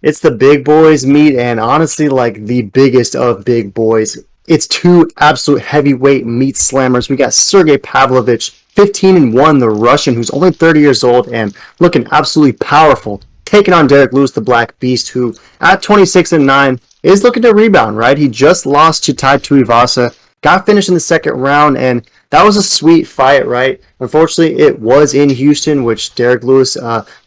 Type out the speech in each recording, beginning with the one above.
It's the big boys meet, and honestly, like the biggest of big boys. It's two absolute heavyweight meat slammers. We got Sergei Pavlovich, 15-1, the Russian, who's only 30 years old and looking absolutely powerful, taking on Derrick Lewis, the Black Beast, who at 26-9 is looking to rebound. Right, he just lost to Tai Tuivasa, got finished in the second round, and that was a sweet fight. Right, unfortunately, it was in Houston, which Derrick Lewis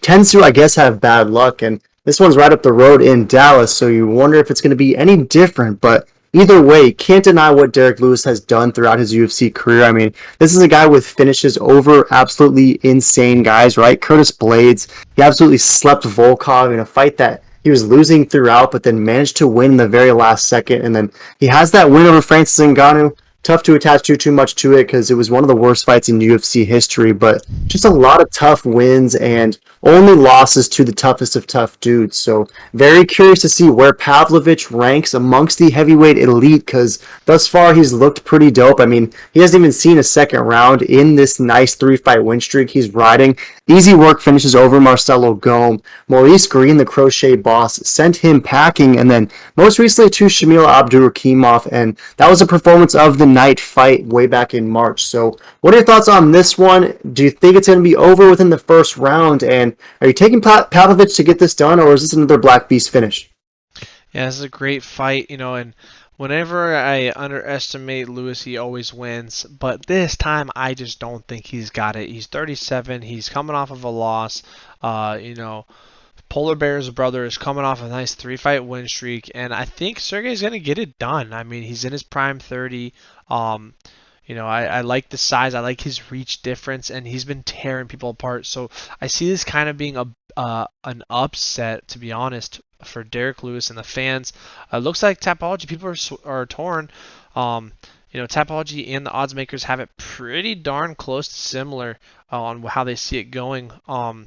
tends to, I guess, have bad luck and. This one's right up the road in Dallas, so you wonder if it's going to be any different. But either way, can't deny what Derrick Lewis has done throughout his UFC career. I mean, this is a guy with finishes over absolutely insane guys, right? Curtis Blades, he absolutely slept Volkov in a fight that he was losing throughout, but then managed to win in the very last second. And then he has that win over Francis Ngannou. Tough to attach too much to it because it was one of the worst fights in UFC history, but just a lot of tough wins and only losses to the toughest of tough dudes. So very curious to see where Pavlovich ranks amongst the heavyweight elite because thus far he's looked pretty dope. I mean, he hasn't even seen a second round in this nice 3-fight win streak he's riding. Easy work finishes over Marcelo Gome. Maurice Green, the crochet boss, sent him packing, and then most recently to Shamil Abdurakhimov, and that was a performance of the night fight way back in March. So what are your thoughts on this one? Do you think it's going to be over within the first round? And are you taking Pavlovich to get this done, or is this another Black Beast finish? Yeah, this is a great fight, and whenever I underestimate Lewis, he always wins. But this time, I just don't think he's got it. He's 37. He's coming off of a loss. Uh, you know, Polar Bear's brother is coming off a nice 3-fight win streak, and I think Sergey's gonna get it done. I mean, he's in his prime 30. Um, I like the size. I like his reach difference, and he's been tearing people apart. So I see this kind of being an upset, to be honest, for Derrick Lewis and the fans. Looks like Tapology people are torn. Um, Tapology and the odds makers have it pretty darn close to similar on how they see it going.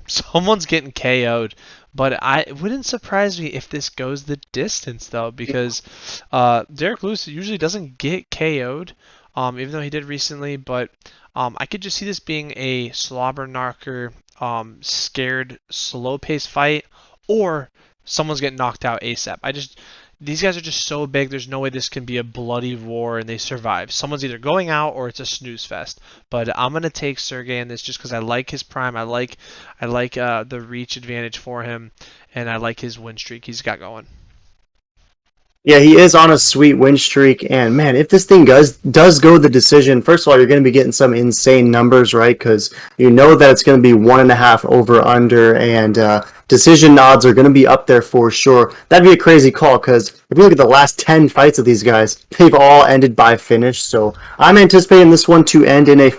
Someone's getting KO'd, but it wouldn't surprise me if this goes the distance though, because Derrick Lewis usually doesn't get KO'd, even though he did recently. But I could just see this being a slobber knocker, scared, slow-paced fight, or someone's getting knocked out ASAP. These guys are just so big. There's no way this can be a bloody war and they survive. Someone's either going out or it's a snooze fest. But I'm gonna take Sergey in this just because I like his prime. I like the reach advantage for him, and I like his win streak he's got going. Yeah, he is on a sweet win streak, and man, if this thing does go the decision, first of all, you're going to be getting some insane numbers, right? Because you know that it's going to be 1.5 over under, and decision odds are going to be up there for sure. That'd be a crazy call because if you look at the last 10 fights of these guys, they've all ended by finish. So I'm anticipating this one to end in a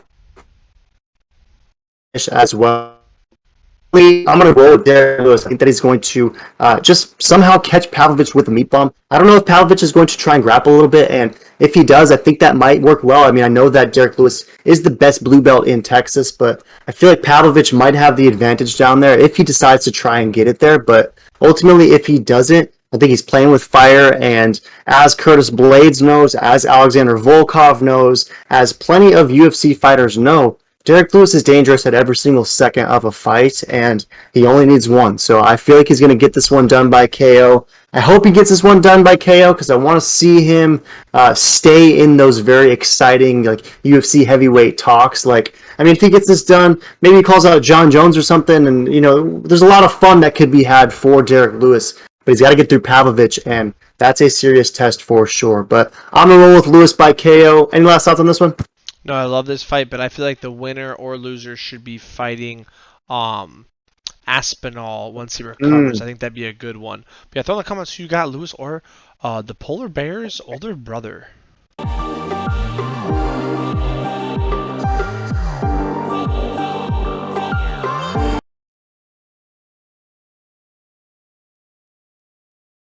finish as well. I'm going to roll with Derrick Lewis. I think that he's going to just somehow catch Pavlovich with a meat bomb. I don't know if Pavlovich is going to try and grapple a little bit, and if he does, I think that might work well. I mean, I know that Derrick Lewis is the best blue belt in Texas, but I feel like Pavlovich might have the advantage down there if he decides to try and get it there. But ultimately, if he doesn't, I think he's playing with fire, and as Curtis Blades knows, as Alexander Volkov knows, as plenty of UFC fighters know, Derrick Lewis is dangerous at every single second of a fight, and he only needs one. So I feel like he's going to get this one done by KO. I hope he gets this one done by KO because I want to see him stay in those very exciting like UFC heavyweight talks. Like, I mean, if he gets this done, maybe he calls out John Jones or something, and there's a lot of fun that could be had for Derrick Lewis. But he's got to get through Pavlovich, and that's a serious test for sure. But I'm gonna roll with Lewis by KO. Any last thoughts on this one? No, I love this fight, but I feel like the winner or loser should be fighting um, Aspinall once he recovers. I think that'd be a good one. But yeah, throw in the comments who you got, Lewis or the Polar Bear's older brother.